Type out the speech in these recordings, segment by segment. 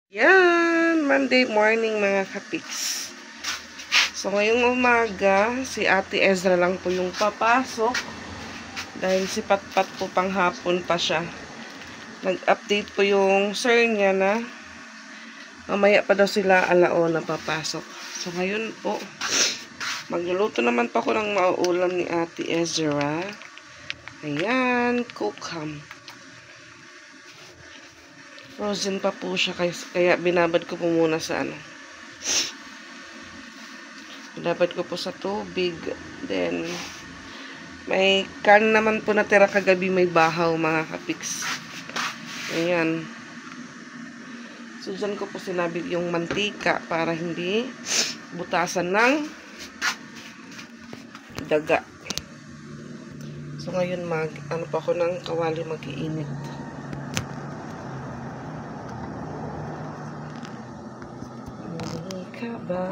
Yan, Monday morning mga kapiks. So ngayong umaga, si Ate Ezra lang po yung papasok. Dahil si Patpat po panghapon pa siya. Nag-update po yung sir niya na mamaya pa daw sila alauna papasok. So ngayon po, magluluto naman pa ko ng mauulam ni Ate Ezra. Ayan, cook ham. Frozen pa po siya kaya binabad ko po muna sa binabad ko po sa tubig. Then may kan naman po natira kagabi, may bahaw mga kapiks. Ayan. So dyan ko po sinabi yung mantika para hindi butasan ng daga. So ngayon pa ako ng kawali mag-iinit. Ba?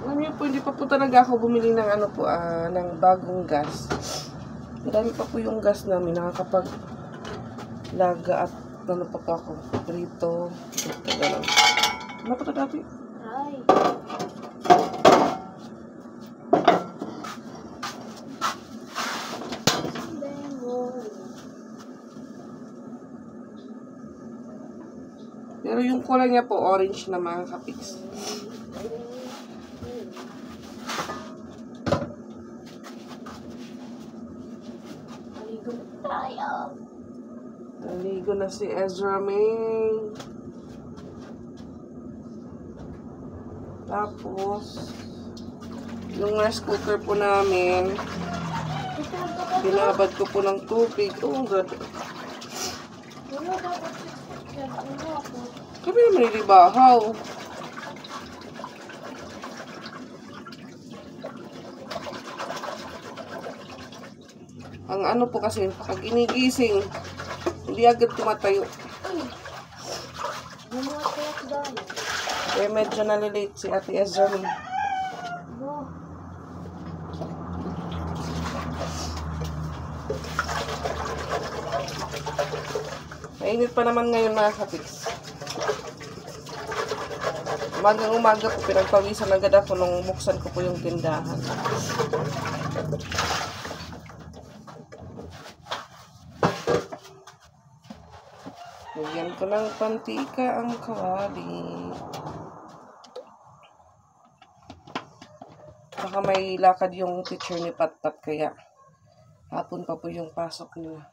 Alam niyo po, hindi pa po talaga ako bumili ng ng bagong gas. Madami pa po yung gas namin, nakakapaglaga at pa po ako. Prito. Ito lang. Ano pa ito dati? Ay. Pero yung kulay niya po, orange na mga kapiks. Naligo na si Ezra May. Tapos, yung rice cooker po namin, binabad ko po ng tubig. Oh, God. Kami naman nilibahaw. Ang po kasi, pag inigising, hindi agad tumatayo. Kaya medyo nalilate si Ate Ezra. Mainit pa naman ngayon mga kapiks. Umaga po, pinagpawisan agad ako nung buksan ko po yung tindahan. Lagyan ko ng pantika ang kawali. Baka may lakad yung teacher ni Patpat, kaya hapon pa po yung pasok nila.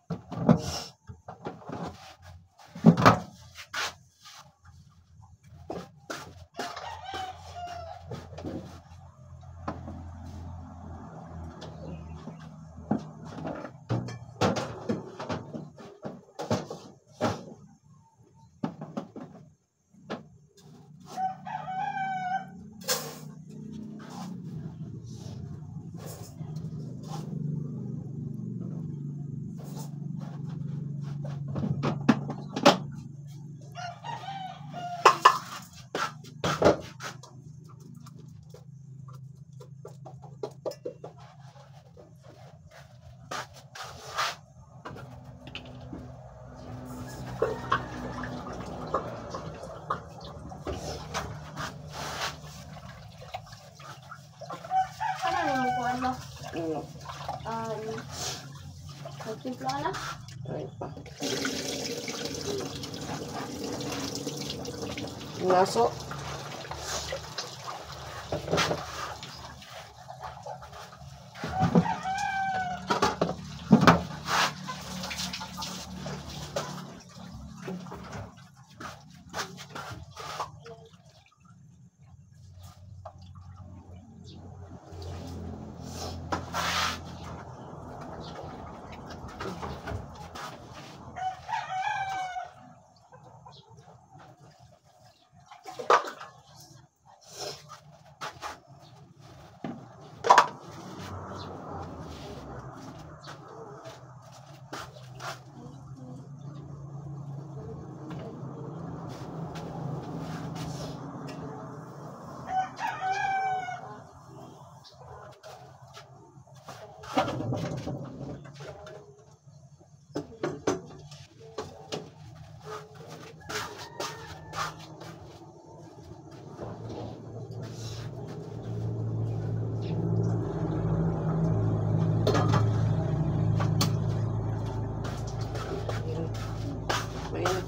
Naso.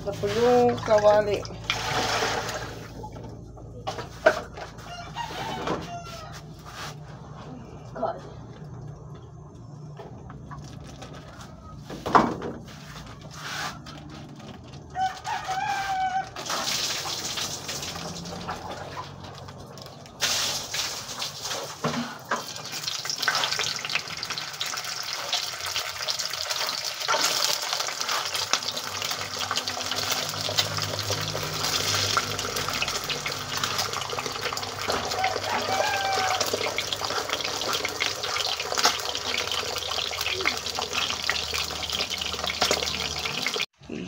na po yung kawali. God.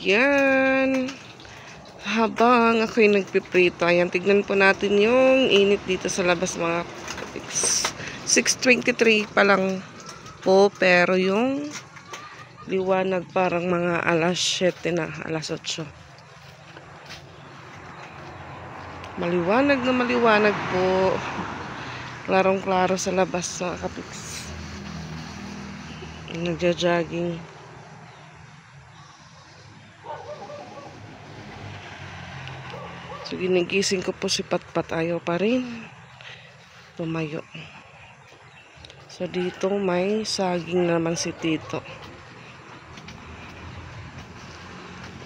Yan. Habang ako'y nagpiprito, ayan, tignan po natin yung init dito sa labas mga kapiks. 6:23 pa lang po, pero yung liwanag parang mga alas 7 na, alas 8. Maliwanag na maliwanag po. Klarong-klaro sa labas mga kapiks. Nagja-jogging. So, ginigising ko po si Patpat. Ayaw pa rin tumayo. So, dito may saging naman si Tito.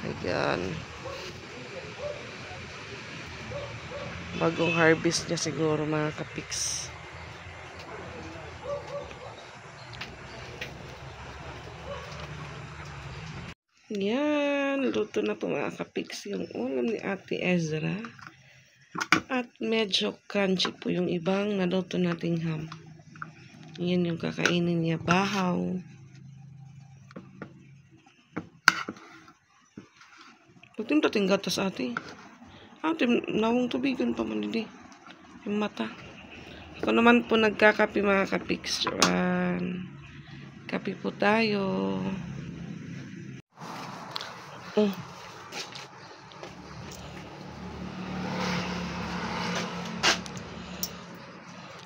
Ayan. Bagong harvest niya siguro mga kapiks. Yan, luto na po mga kapiks yung ulam ni Ate Ezra. At medyo crunchy po yung ibang naluto nating ham. Yan yung kakainin niya, bahaw. Pagtim-tating gatas ate. Ate, nawang tubigan pa man hindi. Yung mata. Ako naman po nagkakape mga kapiks. Kape po tayo.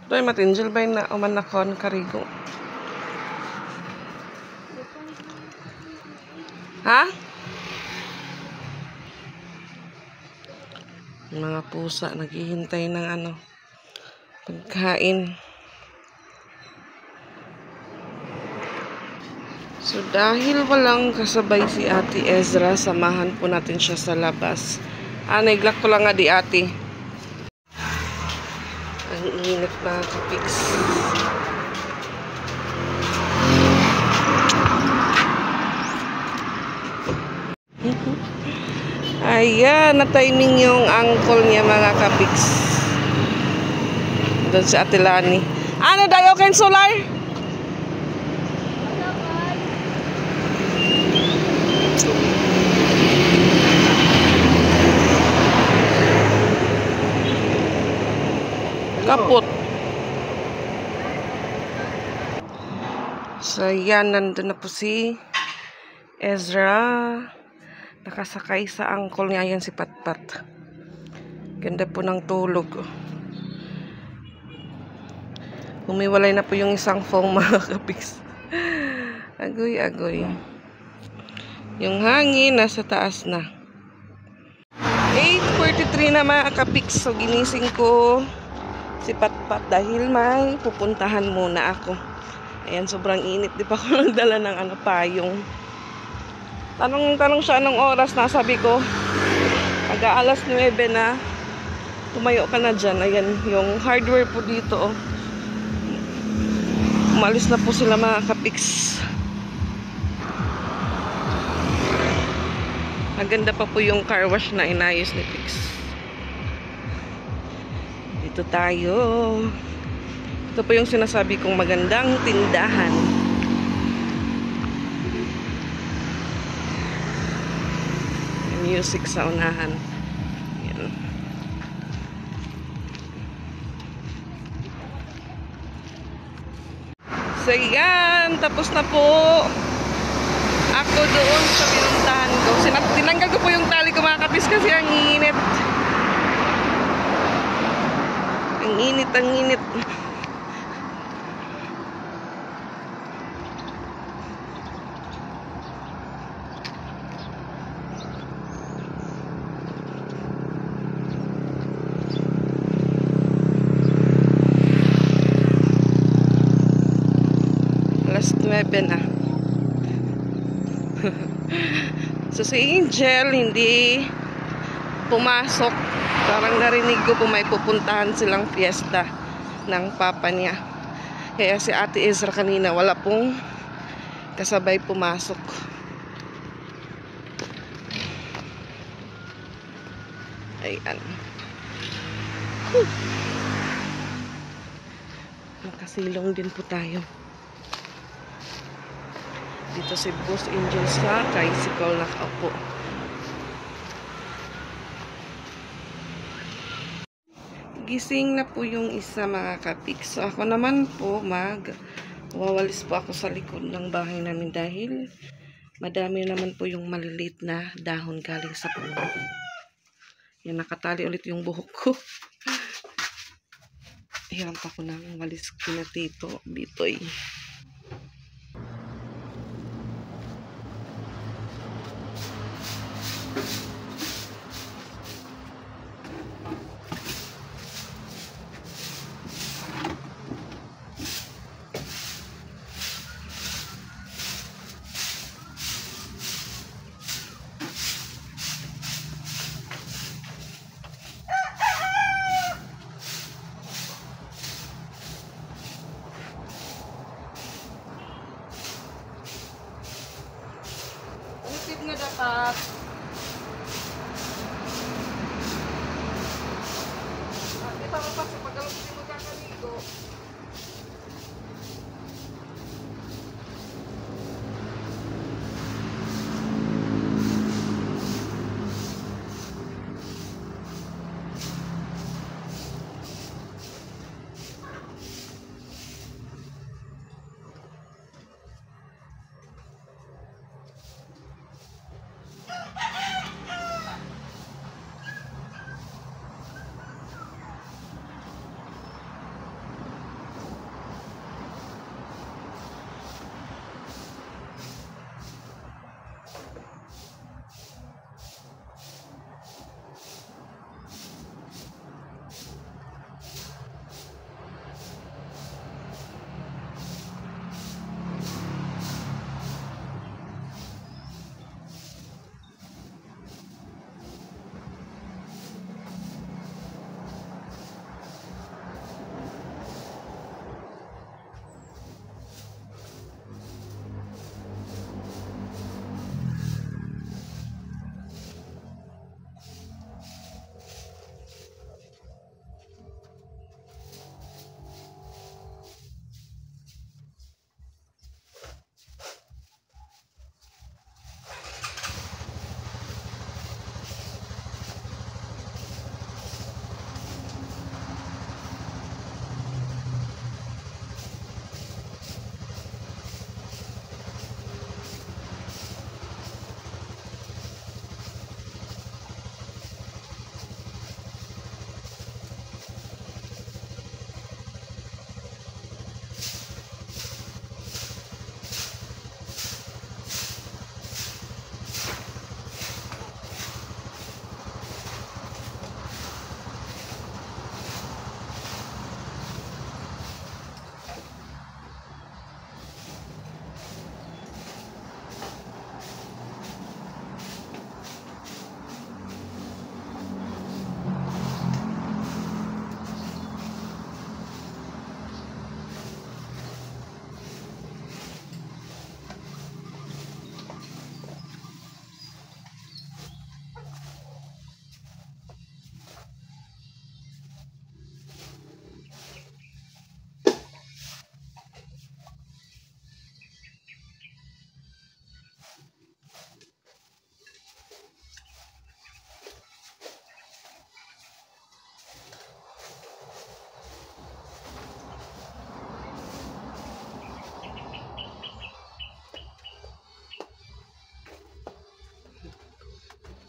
Doy matinjil ba na uman na kon karigo? Ha? Mga pusa naghihintay ng ano pagkain. So, dahil walang kasabay si Ate Ezra, samahan po natin siya sa labas. Naiglock ko lang nga di ate. Ang init mga kapiks. Ayan, na-timing yung uncle niya mga kapiks. Doon si Ate Lani. Ano dayo ken solar? Kapot. So, yan. Nandun na po si Ezra. Nakasakay sa angkol niya. Yan si Patpat. Ganda po ng tulog. Humiwalay na po yung isang phone mga kapiks. Agoy-agoy. Yung hangin nasa taas na. 8:43 na mga kapiks. So, ginising ko si Patpat dahil may pupuntahan muna ako. Ayan, sobrang init. Di pa ako nagdala ng payong. Tanong siya anong oras na. Sabi ko, alas 9 na. Tumayo ka na dyan. Ayan, yung hardware po dito. Umalis na po sila mga kapiks. Maganda pa po yung car wash na inayos ni Pix. Dito tayo. Ito po yung sinasabi kong magandang tindahan. May music sa unahan. Yan. So yan, tapos na po ako doon sa pinuntahan ko. Tinanggal ko po yung tali ko mga kapis kasi ang init. Ang init, ang init. 7 ah. So si Angel hindi pumasok. Parang narinig ko po may pupuntahan silang fiesta ng papa niya. Kaya si Ate Ezra kanina wala pong kasabay pumasok. Ayan. Nakasilong din po tayo. Dito si Boss Angel sa tricycle nakaupo. Gising na po yung isa mga kapiks. So ako naman po wawalis po ako sa likod ng bahay namin dahil madami naman po yung maliliit na dahon galing sa puno. Yan, nakatali ulit yung buhok ko. Hiram pa ko ng walis kina Tito Bitoy. Ulipid nga dapat. Di pa mapasok pag alam ko magkakaligo.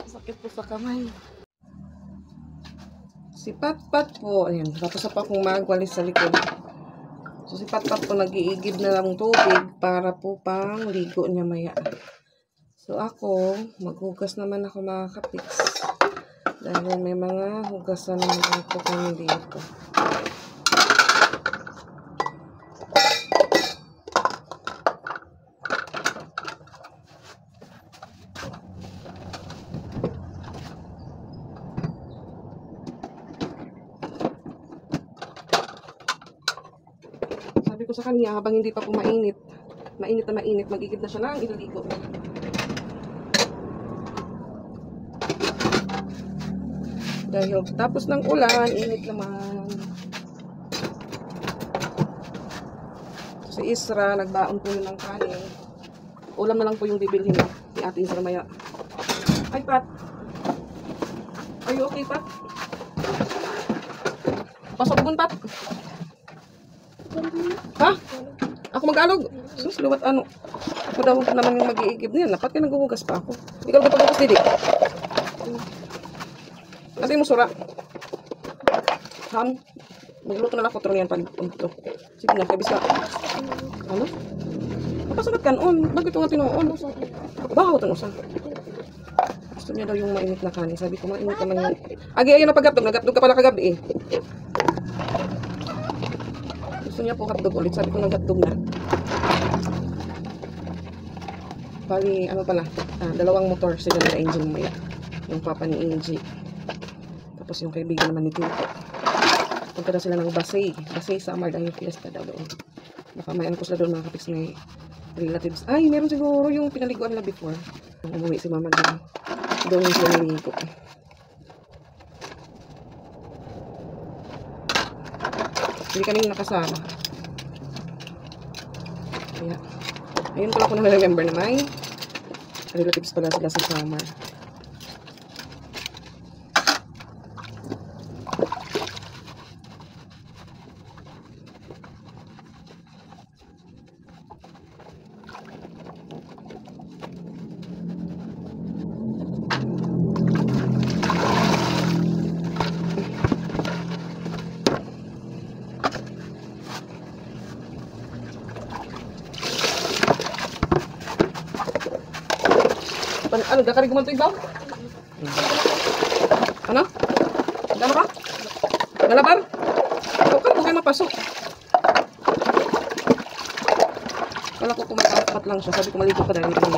Sakit po sa kamay. Si Patpat po, ayan, tapos pa akong magwalis sa likod. So si Patpat po nag-iigib na lang tubig para po pang ligo niya maya. So ako, maghugas naman ako mga kapiks. Dahil may mga hugasan naman po kami dito. ko sa kanya, habang hindi pa po mainit, mainit na mainit, mag-igib na siya ng ililigo. Dahil tapos ng ulan, init naman. Si Isra, nagbaon po yun ng kanin. Ulam na lang po yung bibilhin ni Ate Isra maya. Ay, Pat. Are you okay, Pat? Pasok mo, Pat. Ha? Ako mag-alog? Sus, luwat ano. Ako daw naman yung mag-iigib niyan. Dapat ka naghuhugas pa ako. Ikaw ka paghugas, Didi. Ano yung musura? Ham? Magluto na lang ko niyan pag ito. Sige na, kabis ka. Ano? Mapasagat ka noon. Bakit ito nga tinuon? Bahaw ito usan. Gusto niya daw yung mainit na kanin. Sabi ko, mainit naman yung... Agi, ayun na paggatog. Naggatog ka pala kagabi eh. Gusto niya po hotdog ulit. Sabi ko, naggatog na. Bali, ano pala? Dalawang motor sila na Angel mamaya. Yung papa ni Angie. Tapos yung kaibigan naman ni Tito. Punta na sila ng Basay. Basay Summer dahil fiesta daw doon. Baka may ano po sila doon mga kapiks may relatives. Ay, meron siguro yung pinaliguan nila before. Nung umuwi si mama doon. Doon yung sila niligo. Hindi kaming nakasama. Kaya, ayun pala ko na remember na may relatives pala sila sa Summer. Ano, gakarig mo ito ibaw? Ano? Gano ka? Galabar? Ikaw ka, huwag kayo mapasok. Kala ko kumakapat lang siya. Sabi ko maligo pa dahil hindi.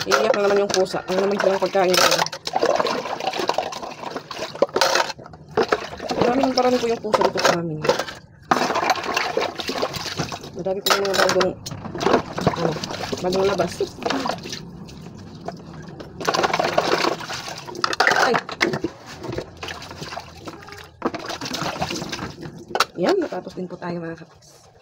Iiyak na naman yung pusa. Ano naman silang pagkain ko. Marami po yung pusa dito sa amin. Madami po yung mga bagong labas. Ay! Yan, natapos din po tayo mga kapis.